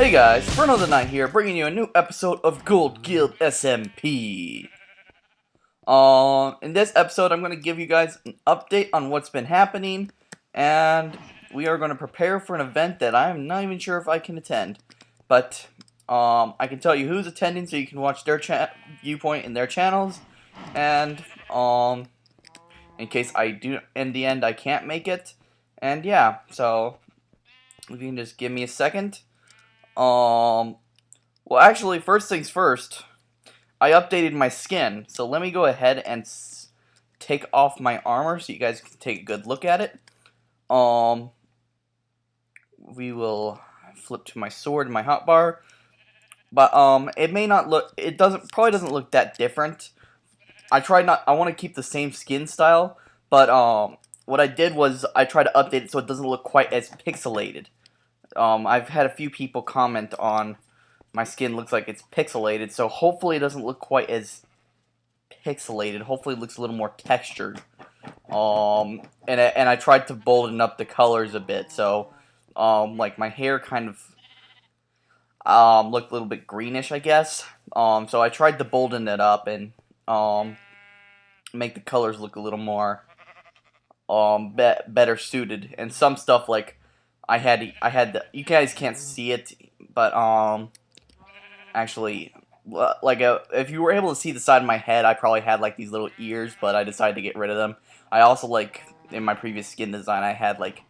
Hey guys, Ferno the Knight here, bringing you a new episode of Gold Guild SMP. In this episode, I'm going to give you guys an update on what's been happening, and we are going to prepare for an event that I'm not even sure if I can attend. But, I can tell you who's attending so you can watch their viewpoint in their channels, and, in case I do, in the end, I can't make it. And yeah, so, if you can just give me a second. Well, actually, first things first, I updated my skin, so let me go ahead and take off my armor so you guys can take a good look at it. We will flip to my sword and my hotbar, but it may not look, probably doesn't look that different. I want to keep the same skin style, but what I did was I tried to update it so it doesn't look quite as pixelated. I've had a few people comment on my skin looks like it's pixelated, so hopefully it doesn't look quite as pixelated. Hopefully it looks a little more textured. And I tried to bolden up the colors a bit, so like my hair kind of looked a little bit greenish, I guess. So I tried to bolden it up and make the colors look a little more better suited. And some stuff like I had you guys can't see it, but actually, like if you were able to see the side of my head, I probably had like these little ears, but I decided to get rid of them. I also, like in my previous skin design, I had like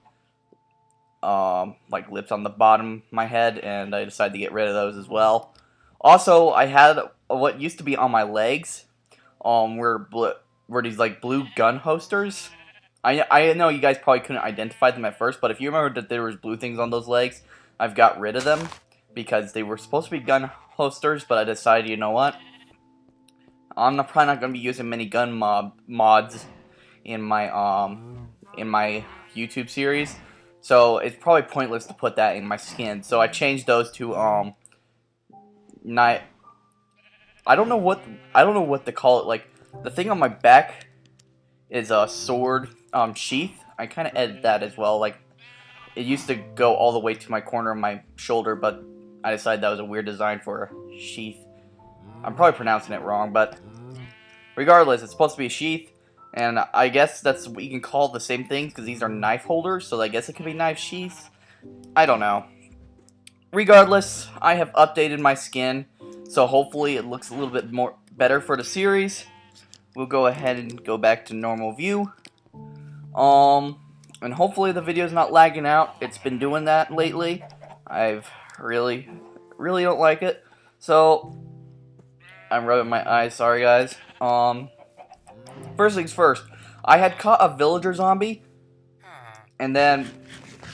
lips on the bottom of my head, and I decided to get rid of those as well. Also, I had what used to be on my legs, were these like blue gun holsters. I know you guys probably couldn't identify them at first, but if you remember that there was blue things on those legs, I've got rid of them because they were supposed to be gun holsters, but I decided, you know what? I'm probably not going to be using many gun mods in my YouTube series, so it's probably pointless to put that in my skin. So I changed those to I don't know what to call it. Like the thing on my back is a sword sheath. I kind of edited that as well. Like it used to go all the way to my corner of my shoulder, but I decided that was a weird design for a sheath. I'm probably pronouncing it wrong, but regardless, it's supposed to be a sheath, and I guess that's what you can call the same thing because these are knife holders, so I guess it could be knife sheaths. I don't know. Regardless, I have updated my skin, so hopefully it looks a little bit better for the series. We'll go ahead and go back to normal view. And hopefully the video's not lagging out. It's been doing that lately. I've really don't like it. So I'm rubbing my eyes, sorry guys. First things first, I had caught a villager zombie, and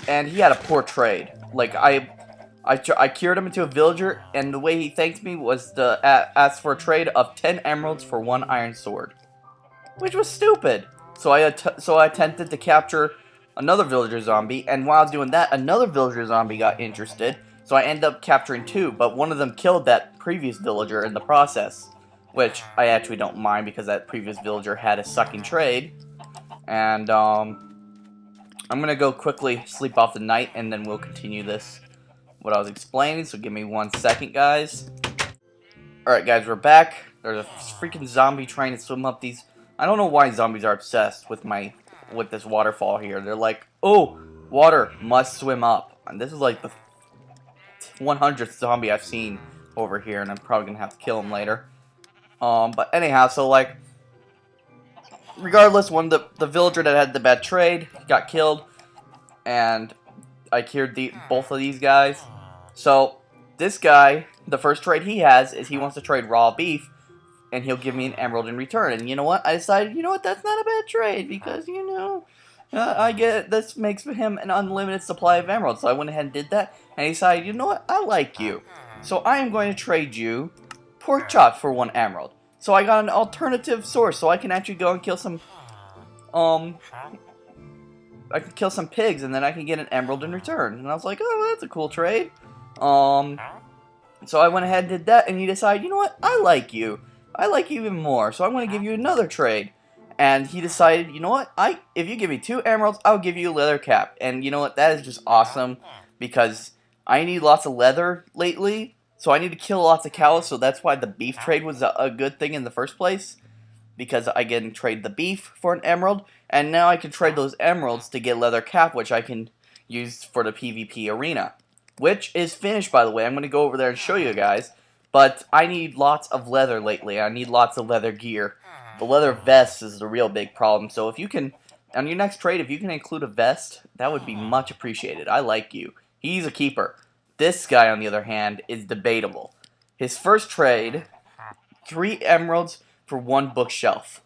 he had a poor trade. Like I cured him into a villager, and the way he thanked me was to ask for a trade of 10 emeralds for 1 iron sword, which was stupid. So I attempted to capture another villager zombie, and while I was doing that, another villager zombie got interested. So I ended up capturing 2, but one of them killed that previous villager in the process, which I actually don't mind because that previous villager had a sucking trade. And I'm gonna go quickly sleep off the night, and then we'll continue this. What I was explaining, so give me 1 second, guys. Alright, guys, we're back. There's a freaking zombie trying to swim up these. I don't know why zombies are obsessed with this waterfall here. They're like, oh, water must swim up. And this is like the 100th zombie I've seen over here, and I'm probably gonna have to kill him later. But anyhow, so like, regardless, one of the villager that had the bad trade got killed, and I cured both of these guys. So this guy, the first trade he has is he wants to trade raw beef, and he'll give me an emerald in return. And you know what? I decided, you know what? That's not a bad trade because, you know, this makes him an unlimited supply of emeralds. So I went ahead and did that, and he decided, you know what? I like you, so I am going to trade you pork chop for 1 emerald. So I got an alternative source, so I can actually go and kill some I can kill some pigs, and then I can get an emerald in return. And I was like, oh, that's a cool trade. So I went ahead and did that, and he decided, you know what, I like you even more, so I'm going to give you another trade. And he decided, you know what, if you give me 2 emeralds, I'll give you a leather cap. And you know what, that is just awesome, because I need lots of leather lately, so I need to kill lots of cows, so that's why the beef trade was a good thing in the first place. Because I can trade the beef for an emerald, and now I can trade those emeralds to get leather cap, which I can use for the PvP arena. Which is finished, by the way. I'm going to go over there and show you guys. But I need lots of leather lately. I need lots of leather gear. The leather vest is the real big problem, so if you can, on your next trade, if you can include a vest, that would be much appreciated. I like you. He's a keeper. This guy, on the other hand, is debatable. His first trade, 3 emeralds for 1 bookshelf.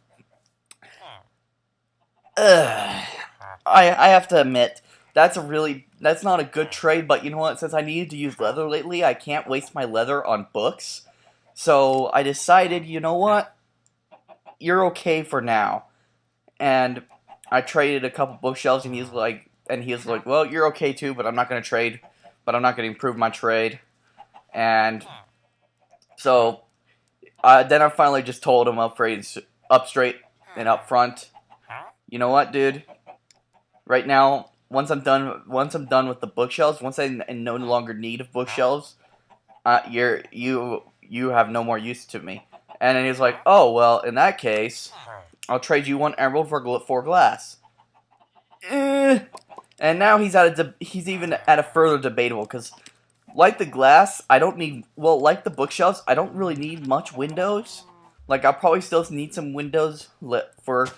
Ugh. I have to admit, that's not a good trade, but you know what, since I needed to use leather lately, I can't waste my leather on books. So I decided, you know what, you're okay for now. And I traded a couple bookshelves, and he was like, well, you're okay too, but I'm not going to trade, but I'm not going to improve my trade. And so then I finally just told him up straight and up front, you know what, dude? Right now, once I'm done with the bookshelves, once I'm no longer need of bookshelves, you have no more use to me. And then he's like, oh well, in that case, I'll trade you 1 emerald for 4 glass. And now he's even at a further debatable, because like the glass, I don't need, well, like the bookshelves, I don't really need much windows. Like, I'll probably still need some windows for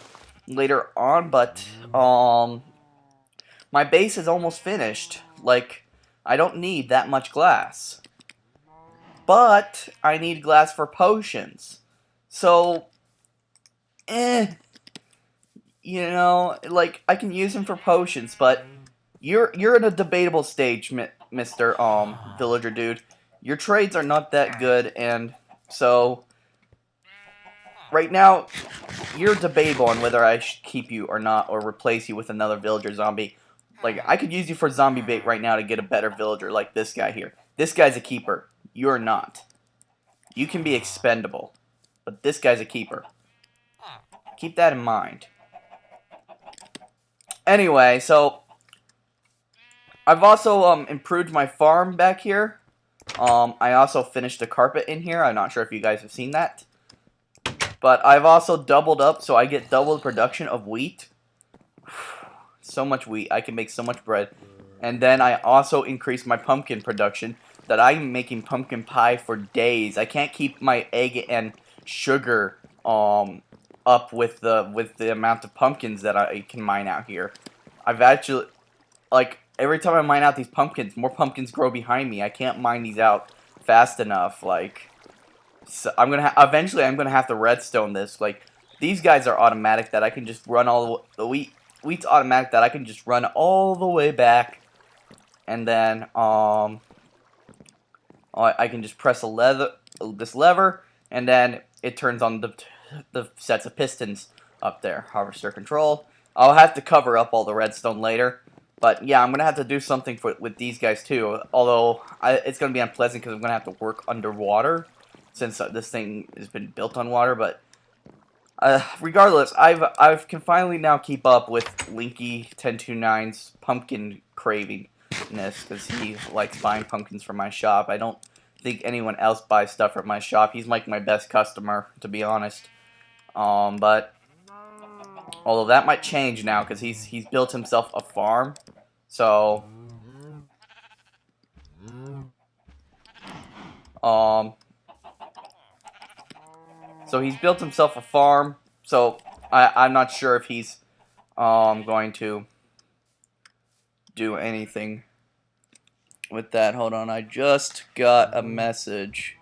later on, but, my base is almost finished. Like, I don't need that much glass. But, I need glass for potions. So, you know, like, I can use them for potions, but you're in a debatable stage, Mr. Villager Dude. Your trades are not that good, and so right now you're debatable on whether I should keep you or not, or replace you with another villager zombie. Like, I could use you for zombie bait right now to get a better villager, like this guy here. This guy's a keeper. You're not. You can be expendable, but this guy's a keeper. Keep that in mind. Anyway, so I've also improved my farm back here. I also finished the carpet in here. I'm not sure if you guys have seen that. But I've also doubled up, so I get double the production of wheat. So much wheat. I can make so much bread. And then I also increased my pumpkin production, that I'm making pumpkin pie for days. I can't keep my egg and sugar up with the amount of pumpkins that I can mine out here. I've actually, like, every time I mine out these pumpkins, more pumpkins grow behind me. I can't mine these out fast enough. Like, so eventually I'm gonna have to redstone this. Like, these guys are automatic that I can just run the wheat's automatic that I can just run all the way back, and then I can just press this lever, and then it turns on the sets of pistons up there. Harvester control. I'll have to cover up all the redstone later. But yeah, I'm going to have to do something with these guys too. Although, it's going to be unpleasant because I'm going to have to work underwater. Since this thing has been built on water. But regardless, I can finally now keep up with Linky1029's pumpkin cravingness. Because he likes buying pumpkins from my shop. I don't think anyone else buys stuff from my shop. He's like my best customer, to be honest. But although that might change now, because he's built himself a farm. So, so he's built himself a farm. So I'm not sure if he's going to do anything with that. Hold on, I just got a message.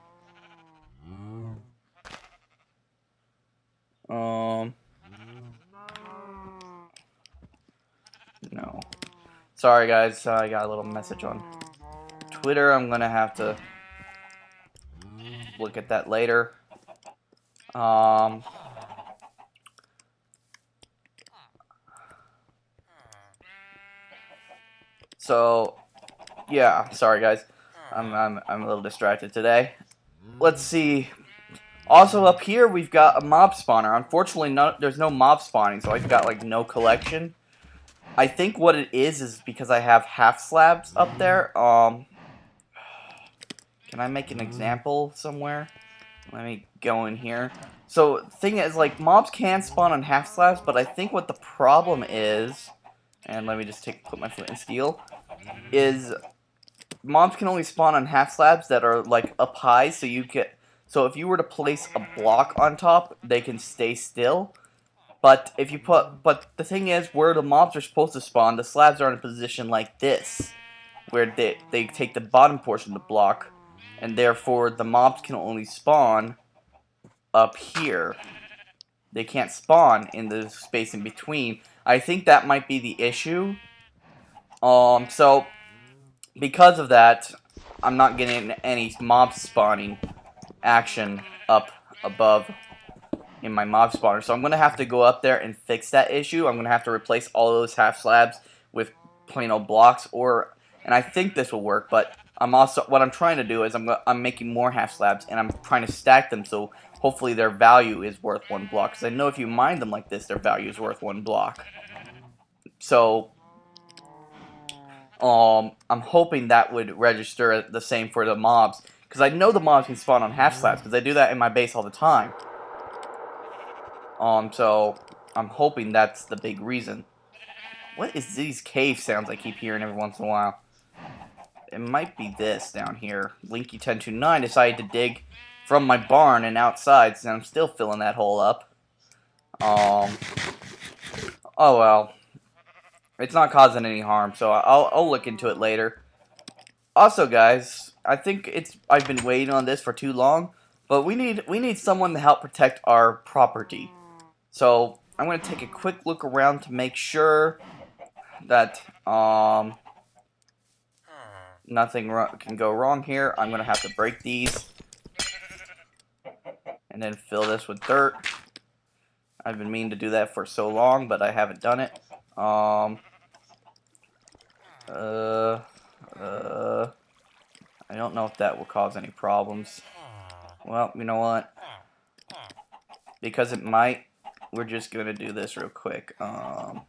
No. Sorry guys, I got a little message on Twitter. I'm gonna have to look at that later. So yeah, sorry guys. I'm a little distracted today. Let's see. Also up here we've got a mob spawner. Unfortunately, there's no mob spawning, so I've got like no collection. I think what it is because I have half slabs up there. Can I make an example somewhere? Let me go in here. So, thing is, like, mobs can spawn on half slabs, but I think what the problem is, and let me just put my flint and steel, is mobs can only spawn on half slabs that are, like, up high, so if you were to place a block on top, they can stay still. But the thing is, where the mobs are supposed to spawn, the slabs are in a position like this, where they take the bottom portion of the block, and therefore the mobs can only spawn up here. They can't spawn in the space in between. I think that might be the issue. So because of that, I'm not getting any mob spawning action up above in my mob spawner. So I'm going to have to go up there and fix that issue. I'm going to have to replace all those half slabs with plain old blocks, and I think this will work, but what I'm trying to do is I'm making more half slabs, and I'm trying to stack them so hopefully their value is worth 1 block. Because I know if you mine them like this, their value is worth 1 block. So I'm hoping that would register the same for the mobs, because I know the mobs can spawn on half slabs, because I do that in my base all the time. So I'm hoping that's the big reason. What is these cave sounds I keep hearing every once in a while? It might be this down here. Linky1029 decided to dig from my barn and outside, so I'm still filling that hole up. Oh well. It's not causing any harm, so I'll look into it later. Also, guys, I think I've been waiting on this for too long, but we need someone to help protect our property. So I'm gonna take a quick look around to make sure that nothing can go wrong here. I'm gonna have to break these and then fill this with dirt. I've been meaning to do that for so long, but I haven't done it. I don't know if that will cause any problems. Well, you know what? Because it might, we're just gonna do this real quick. Hang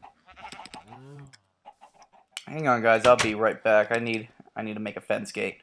on, guys. I'll be right back. I need to make a fence gate.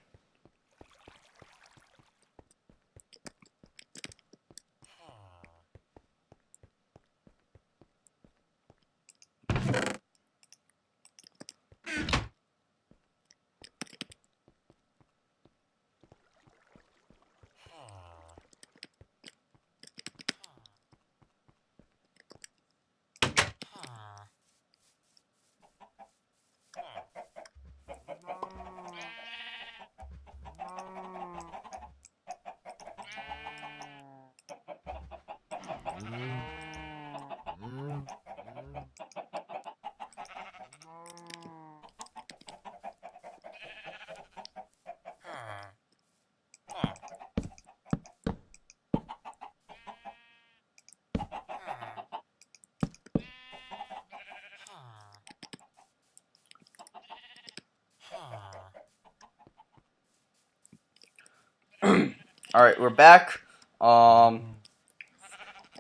Alright, we're back.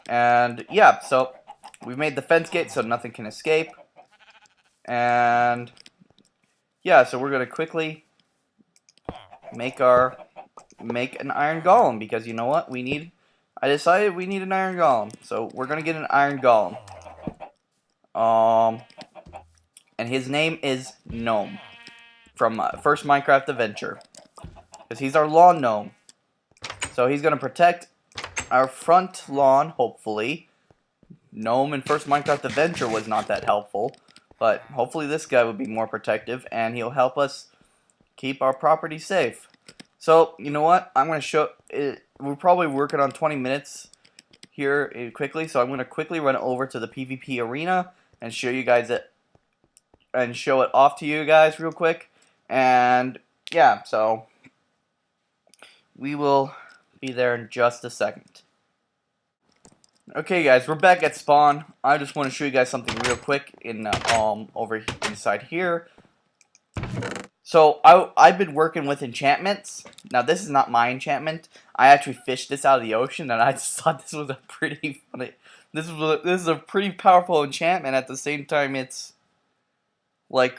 And yeah, so we made the fence gate so nothing can escape. And yeah, so we're gonna quickly make an iron golem, because you know what? I decided we need an iron golem. So we're gonna get an iron golem. And his name is Gnome from First Minecraft Adventure, because he's our lawn gnome. So he's gonna protect our front lawn, hopefully. Gnome in First Minecraft Adventure was not that helpful, but hopefully this guy will be more protective, and he'll help us keep our property safe. So, you know what? I'm going to show it. We're probably working on 20 minutes here quickly, so I'm going to quickly run over to the PvP arena and show you guys it, and show it off to you guys real quick. And yeah, so we will be there in just a second. Okay, guys, we're back at spawn. I just want to show you guys something real quick over inside here. So I've been working with enchantments. Now this is not my enchantment. I actually fished this out of the ocean, and I just thought this was a pretty funny. This is a pretty powerful enchantment. At the same time, it's like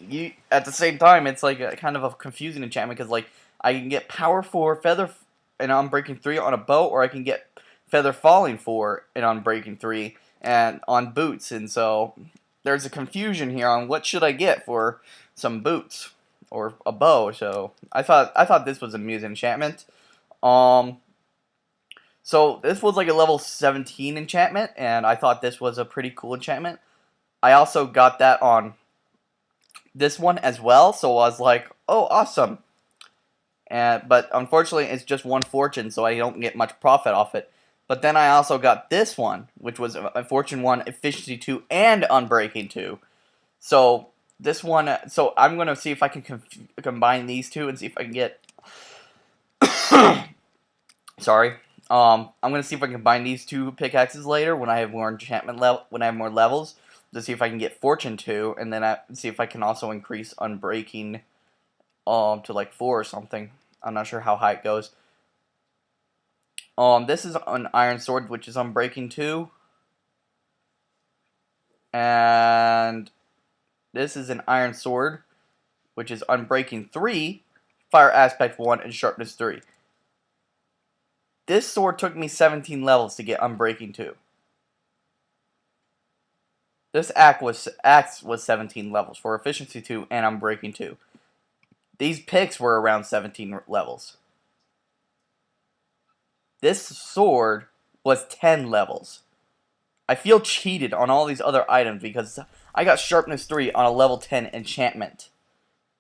a kind of a confusing enchantment, because like I can get power 4, feather and unbreaking 3 on a bow, or I can get feather falling 4 and unbreaking 3 and on boots. And so there's a confusion here on what should I get for some boots or a bow. So I thought this was a muse enchantment. So this was like a level 17 enchantment, and I thought this was a pretty cool enchantment. I also got that on this one as well, so I was like, oh, awesome. But unfortunately, it's just 1 fortune, so I don't get much profit off it. But then I also got this one, which was a fortune 1, efficiency 2, and unbreaking 2. So this one, so I'm going to see if I can combine these two and see if I can get... Sorry. I'm going to see if I can combine these two pickaxes later when I have more enchantment level, when I have more levels, to see if I can get fortune 2, and then see if I can also increase unbreaking to like 4 or something. I'm not sure how high it goes. This is an iron sword, which is unbreaking 2. And this is an iron sword, which is unbreaking 3, fire aspect 1, and sharpness 3. This sword took me 17 levels to get unbreaking 2. This axe was 17 levels for efficiency 2 and unbreaking 2. These picks were around 17 levels. This sword was 10 levels. I feel cheated on all these other items because I got sharpness 3 on a level 10 enchantment.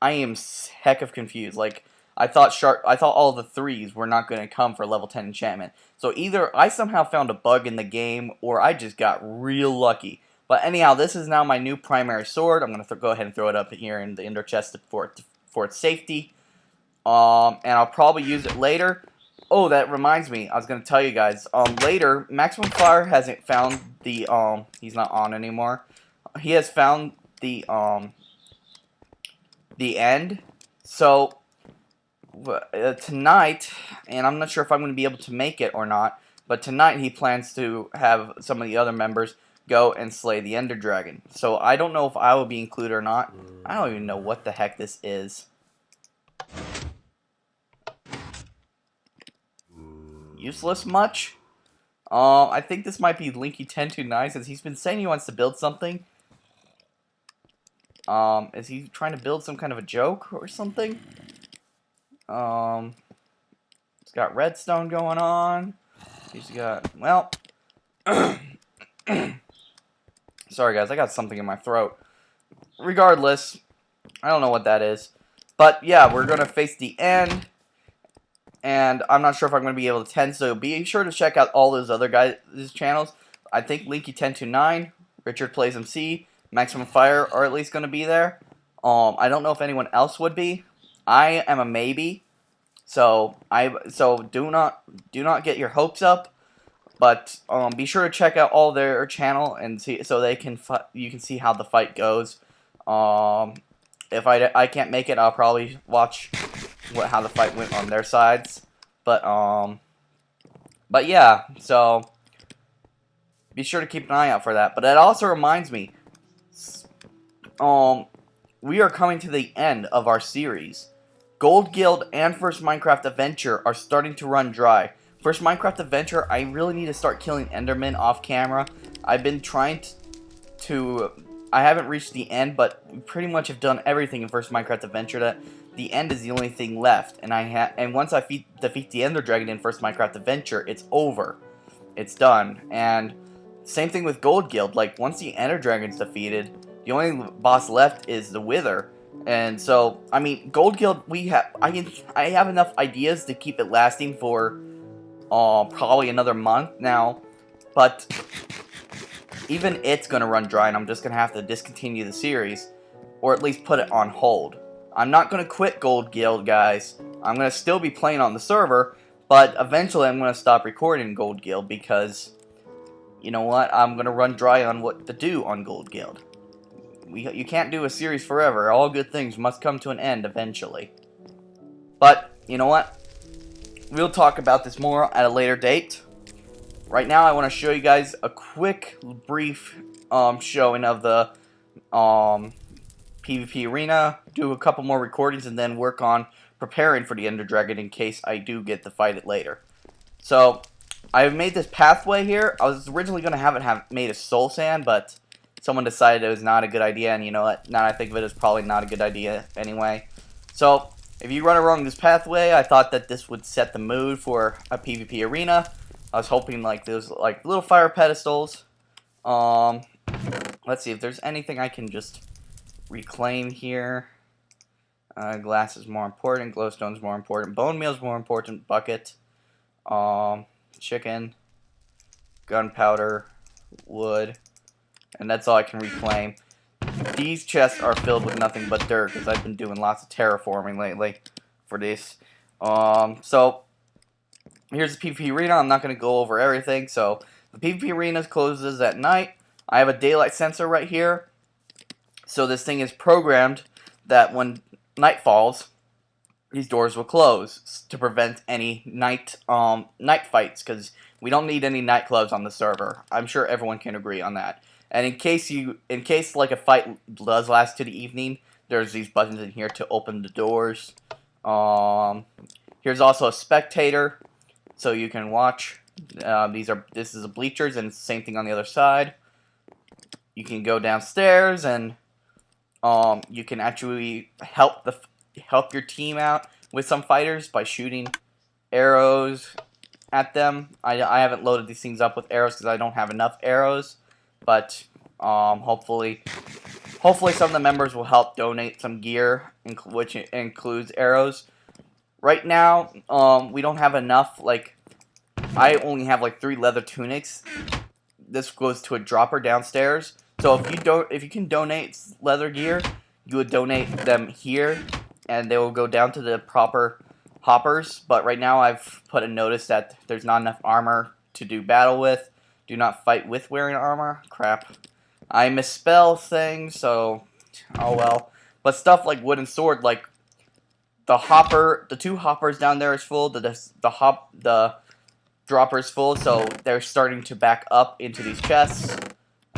I am heck of confused. Like, I thought all the 3s were not going to come for level 10 enchantment. So either I somehow found a bug in the game, or I just got real lucky. But anyhow, this is now my new primary sword. I'm going to go ahead and throw it up here in the ender chest for its safety. And I'll probably use it later. Oh, that reminds me. I was going to tell you guys. Later, Maximum Fire hasn't found the he's not on anymore. He has found the end. So tonight, and I'm not sure if I'm going to be able to make it or not, but tonight he plans to have some of the other members go and slay the Ender Dragon. So I don't know if I will be included or not. I don't even know what the heck this is. Useless much? I think this might be Linky1029, since he's been saying he wants to build something. Is he trying to build some kind of a joke or something? He's got redstone going on. He's got, well, sorry guys, I got something in my throat. Regardless, I don't know what that is. But yeah, we're going to face the end. And I'm not sure if I'm going to be able to attend, so be sure to check out all those other guys' channels. I think Linky1029, Richard Plays MC, Maximum Fire are at least going to be there. I don't know if anyone else would be. I am a maybe. So do not get your hopes up. But be sure to check out all their channel and see, so you can see how the fight goes. If I can't make it, I'll probably watch how the fight went on their sides. But yeah, so be sure to keep an eye out for that. But it also reminds me, we are coming to the end of our series. Gold Guild and First Minecraft Adventure are starting to run dry. First Minecraft Adventure, I really need to start killing Endermen off camera. I've been trying to I haven't reached the end, but we pretty much have done everything in First Minecraft Adventure. That the end is the only thing left, and once I defeat the Ender Dragon in First Minecraft Adventure, it's over. It's done. And same thing with Gold Guild. Like, once the Ender Dragon's defeated, the only boss left is the Wither. And so, I mean, Gold Guild, I have enough ideas to keep it lasting for probably another month now, but even it's gonna run dry, and I'm just gonna have to discontinue the series, or at least put it on hold. I'm not gonna quit Gold Guild, guys. I'm gonna still be playing on the server, but eventually I'm gonna stop recording Gold Guild because, you know what, I'm gonna run dry on what to do on Gold Guild. You can't do a series forever. All good things must come to an end eventually. But, you know what? We'll talk about this more at a later date. Right now, I want to show you guys a quick, brief showing of the PvP arena, do a couple more recordings, and then work on preparing for the Ender Dragon in case I do get to fight it later. So, I've made this pathway here. I was originally going to have it made of soul sand, but someone decided it was not a good idea, and you know what? Now that I think of it, it's probably not a good idea anyway. So, if you run along this pathway, I thought that this would set the mood for a PvP arena. I was hoping like there's like little fire pedestals. Let's see if there's anything I can just reclaim here. Glass is more important. Glowstone is more important. Bone meal is more important. Bucket. Chicken. Gunpowder. Wood. And that's all I can reclaim. These chests are filled with nothing but dirt because I've been doing lots of terraforming lately for this. So here's the PvP arena. I'm not going to go over everything. So the PvP arena closes at night. I have a daylight sensor right here. So this thing is programmed that when night falls, these doors will close to prevent any night fights, because we don't need any nightclubs on the server. I'm sure everyone can agree on that. And in case like a fight does last to the evening, there's these buttons in here to open the doors. Here's also a spectator, so you can watch. This is a bleachers, and it's the same thing on the other side. You can go downstairs, and you can actually help your team out with some fighters by shooting arrows at them. I haven't loaded these things up with arrows because I don't have enough arrows, but hopefully some of the members will help donate some gear, which includes arrows. Right now, we don't have enough. Like, I only have like 3 leather tunics. This goes to a dropper downstairs. So if you can donate leather gear, you would donate them here, and they will go down to the proper hoppers. But right now, I've put a notice that there's not enough armor to do battle with. Do not fight with wearing armor. Crap. I misspell things, so oh well. But stuff like wooden sword, like the 2 hoppers down there is full. The dropper is full, so they're starting to back up into these chests.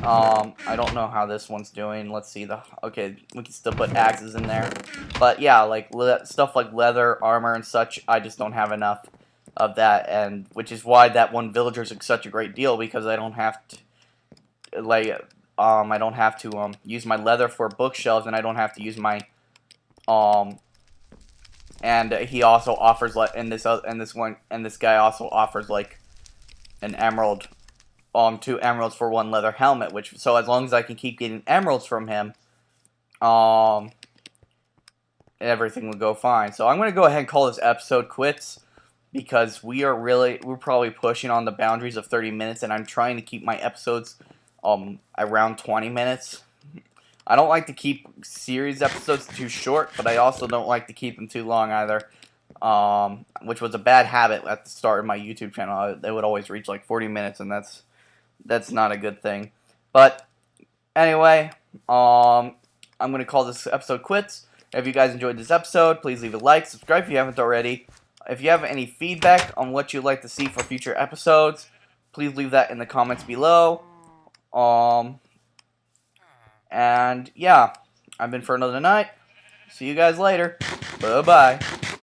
I don't know how this one's doing. Let's see. Okay, we can still put axes in there. But yeah, like stuff like leather, armor, and such, I just don't have enough of that, and which is why that one villager is such a great deal, because I don't have to use my leather for bookshelves, and I don't have to use my and he also offers like this guy also offers like an emerald. 2 emeralds for 1 leather helmet, so as long as I can keep getting emeralds from him, everything will go fine. So I'm going to go ahead and call this episode quits, because we're probably pushing on the boundaries of 30 minutes, and I'm trying to keep my episodes around 20 minutes. I don't like to keep series episodes too short, but I also don't like to keep them too long either. Which was a bad habit at the start of my YouTube channel. They would always reach like 40 minutes, and that's not a good thing. But anyway, I'm going to call this episode quits. If you guys enjoyed this episode, please leave a like, subscribe if you haven't already. If you have any feedback on what you'd like to see for future episodes, please leave that in the comments below. And yeah, I've been Ferno tonight. See you guys later. Bye-bye.